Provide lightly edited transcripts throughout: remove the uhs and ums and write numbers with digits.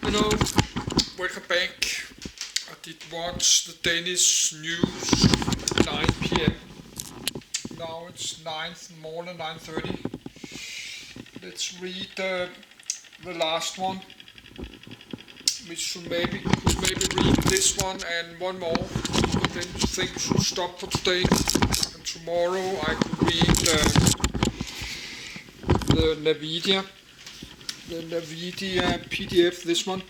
Welcome back. I did watch the Danish news 9 p.m. Now it's more than 9:30. Let's read the last one. We should maybe read this one and one more. Then I think we should stop for today. And tomorrow I could read the Nvidia PDF. This one.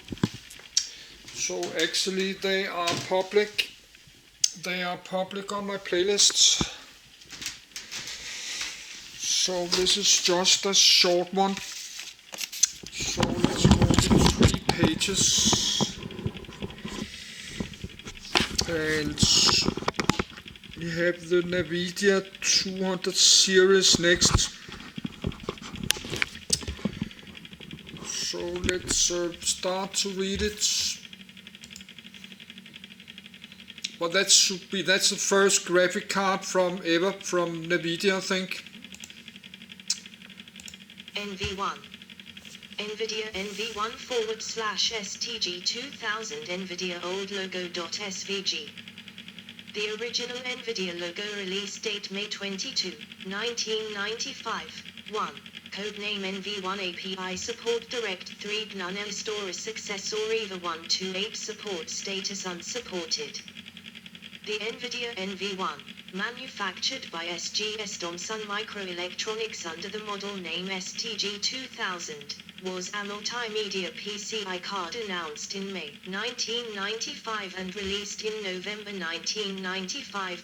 So actually they are public. They are public on my playlists. So this is just a short one. So let's go to 3 pages. And we have the Nvidia 200 series next. So let's start to read it. Well, that's the first graphic card ever from Nvidia, I think. NV1. Nvidia NV1 /STG 2000 Nvidia old logo.svg. The original Nvidia logo release date May 22, 1995. 1. Codename NV1 API support Direct 3 GNU Store success or EVA 128 support status unsupported. The Nvidia NV1, manufactured by SGS Thomson Microelectronics under the model name STG 2000, was a multimedia PCI card announced in May 1995 and released in November 1995.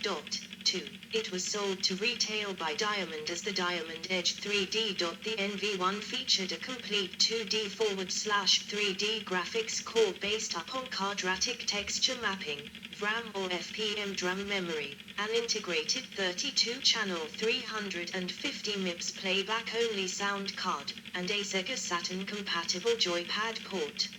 2. It was sold to retail by Diamond as the Diamond Edge 3D. The NV1 featured a complete 2D/3D graphics core based upon quadratic texture mapping, RAM or FPM DRAM memory, an integrated 32-channel 350 MIPS playback-only sound card, and a Sega Saturn-compatible joypad port.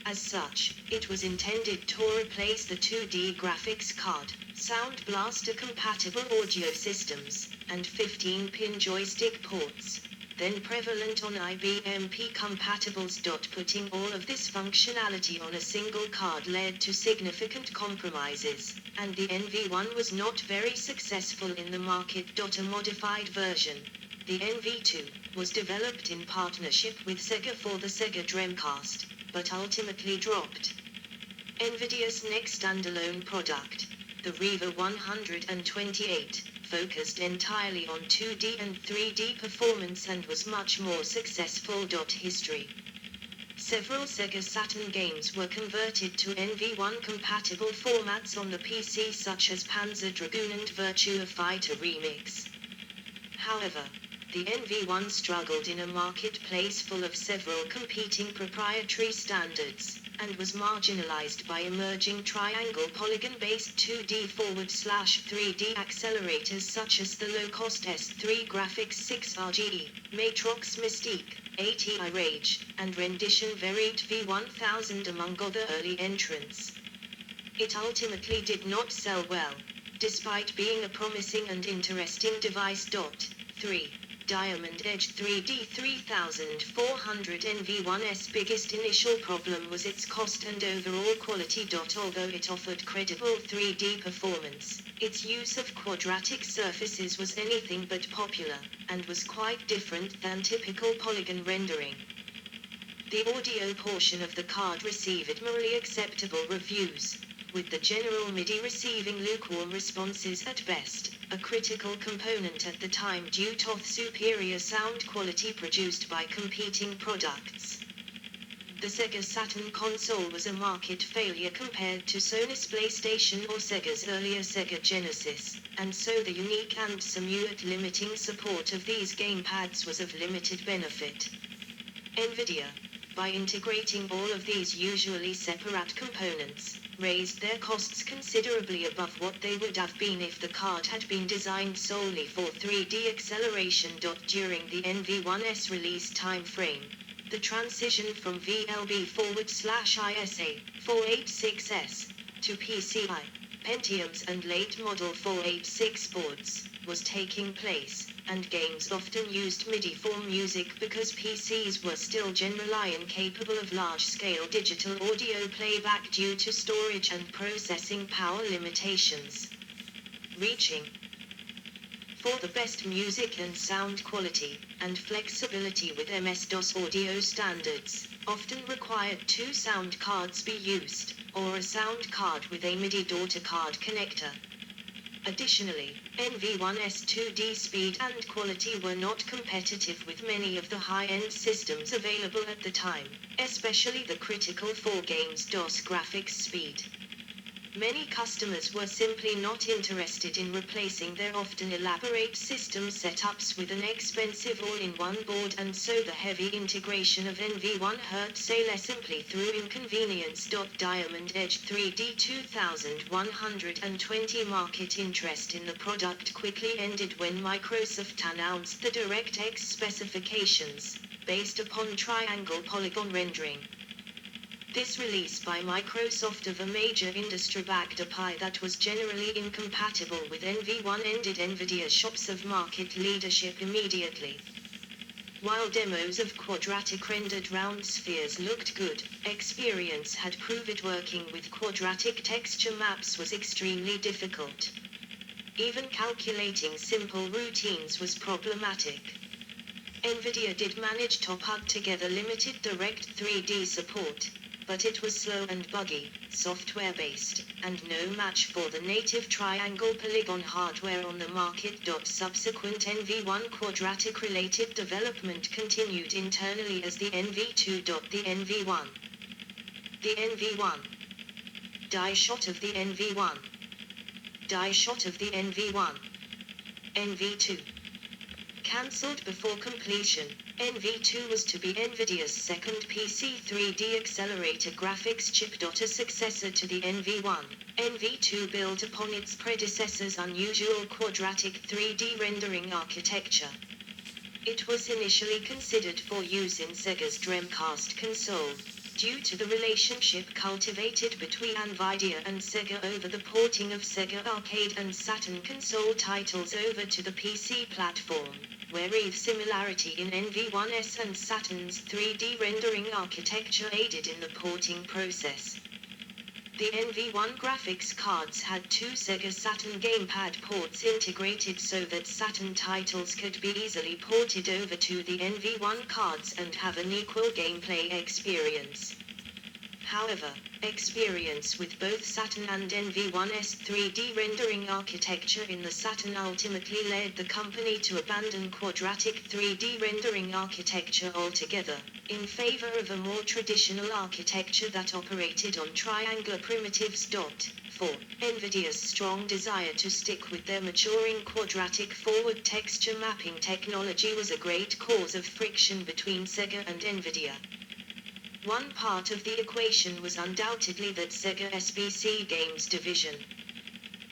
As such, it was intended to replace the 2D graphics card, Sound Blaster-compatible audio systems, and 15-pin joystick ports, then prevalent on IBM P-compatibles. Putting all of this functionality on a single card led to significant compromises, and the NV1 was not very successful in the market. A modified version, the NV2, was developed in partnership with Sega for the Sega Dreamcast, but ultimately dropped. Nvidia's next standalone product, the Riva 128, focused entirely on 2D and 3D performance and was much more successful. History. Several Sega Saturn games were converted to NV1 compatible formats on the PC, such as Panzer Dragoon and Virtua Fighter Remix. However, the NV1 struggled in a marketplace full of several competing proprietary standards, and was marginalized by emerging triangle polygon-based 2D/3D accelerators such as the low-cost S3 Graphics 6 RGE, Matrox Mystique, ATI Rage, and Rendition Verite V1000 among other early entrants. It ultimately did not sell well, despite being a promising and interesting device. 3. Diamond Edge 3D 3400 NV1's biggest initial problem was its cost and overall quality. Although it offered credible 3D performance, its use of quadratic surfaces was anything but popular, and was quite different than typical polygon rendering. The audio portion of the card received admirably acceptable reviews, with the general MIDI receiving lukewarm responses at best, a critical component at the time due to superior sound quality produced by competing products. The Sega Saturn console was a market failure compared to Sony's PlayStation or Sega's earlier Sega Genesis, and so the unique and somewhat limiting support of these gamepads was of limited benefit. Nvidia, by integrating all of these usually separate components, raised their costs considerably above what they would have been if the card had been designed solely for 3D acceleration. During the NV1's release timeframe, the transition from VLB/ISA 486S to PCI, Pentiums and late model 486 boards was taking place, and games often used MIDI for music because PCs were still generally incapable of large-scale digital audio playback due to storage and processing power limitations. Reaching for the best music and sound quality, and flexibility with MS-DOS audio standards, often required two sound cards be used, or a sound card with a MIDI daughter card connector. Additionally, NV1's 2D speed and quality were not competitive with many of the high-end systems available at the time, especially the critical for games DOS graphics speed. Many customers were simply not interested in replacing their often elaborate system setups with an expensive all-in-one board, and so the heavy integration of NV1 hurt sales simply through inconvenience. Diamond Edge 3D 2120 market interest in the product quickly ended when Microsoft announced the DirectX specifications, based upon triangle polygon rendering. This release by Microsoft of a major industry-backed API that was generally incompatible with NV1 ended Nvidia's shops of market leadership immediately. While demos of quadratic rendered round spheres looked good, experience had proved working with quadratic texture maps was extremely difficult. Even calculating simple routines was problematic. Nvidia did manage to put together limited direct 3D support, but it was slow and buggy, software-based, and no match for the native triangle polygon hardware on the market. Subsequent NV1 quadratic-related development continued internally as the NV2. The NV1. The NV1. Die shot of the NV1. Die shot of the NV1. NV2. Cancelled before completion, NV2 was to be Nvidia's second PC 3D accelerator graphics chip. A successor to the NV1, NV2 built upon its predecessor's unusual quadratic 3D rendering architecture. It was initially considered for use in Sega's Dreamcast console, due to the relationship cultivated between Nvidia and Sega over the porting of Sega Arcade and Saturn console titles over to the PC platform, where similarity in NV1's and Saturn's 3D rendering architecture aided in the porting process. The NV1 graphics cards had two Sega Saturn gamepad ports integrated so that Saturn titles could be easily ported over to the NV1 cards and have an equal gameplay experience. However, experience with both Saturn and NV1's 3D rendering architecture in the Saturn ultimately led the company to abandon quadratic 3D rendering architecture altogether, in favor of a more traditional architecture that operated on triangular primitives. 4. Nvidia's strong desire to stick with their maturing quadratic forward texture mapping technology was a great cause of friction between Sega and Nvidia. One part of the equation was undoubtedly that Sega's PC Games division.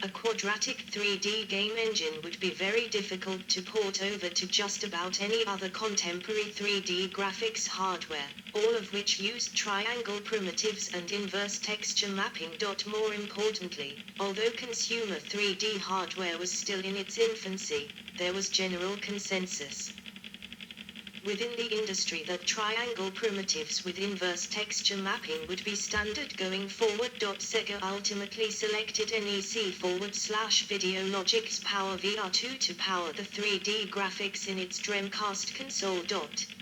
A quadratic 3D game engine would be very difficult to port over to just about any other contemporary 3D graphics hardware, all of which used triangle primitives and inverse texture mapping. More importantly, although consumer 3D hardware was still in its infancy, there was general consensus within the industry that triangle primitives with inverse texture mapping would be standard going forward. Sega ultimately selected NEC/Video Logic's Power VR2 to power the 3D graphics in its Dreamcast console.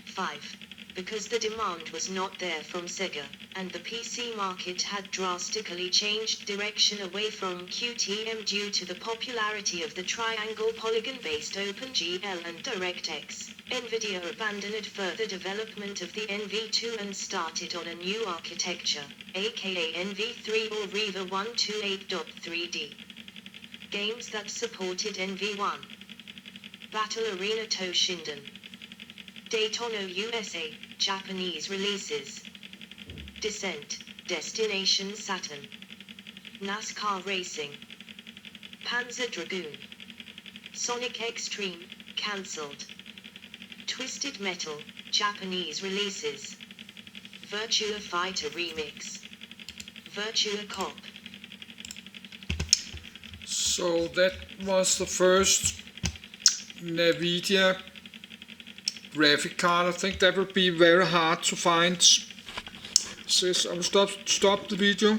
5. Because the demand was not there from Sega, and the PC market had drastically changed direction away from QTM due to the popularity of the triangle polygon-based OpenGL and DirectX, Nvidia abandoned further development of the NV2 and started on a new architecture, aka NV3 or Riva 128.3D. Games that supported NV1. Battle Arena Toshinden. Daytona USA, Japanese releases. Descent, Destination Saturn. NASCAR Racing. Panzer Dragoon. Sonic Extreme, cancelled. Twisted Metal, Japanese releases. Virtua Fighter Remix. Virtua Cop. So that was the first Nvidia graphic card. I think that will be very hard to find. Says I will stop the video.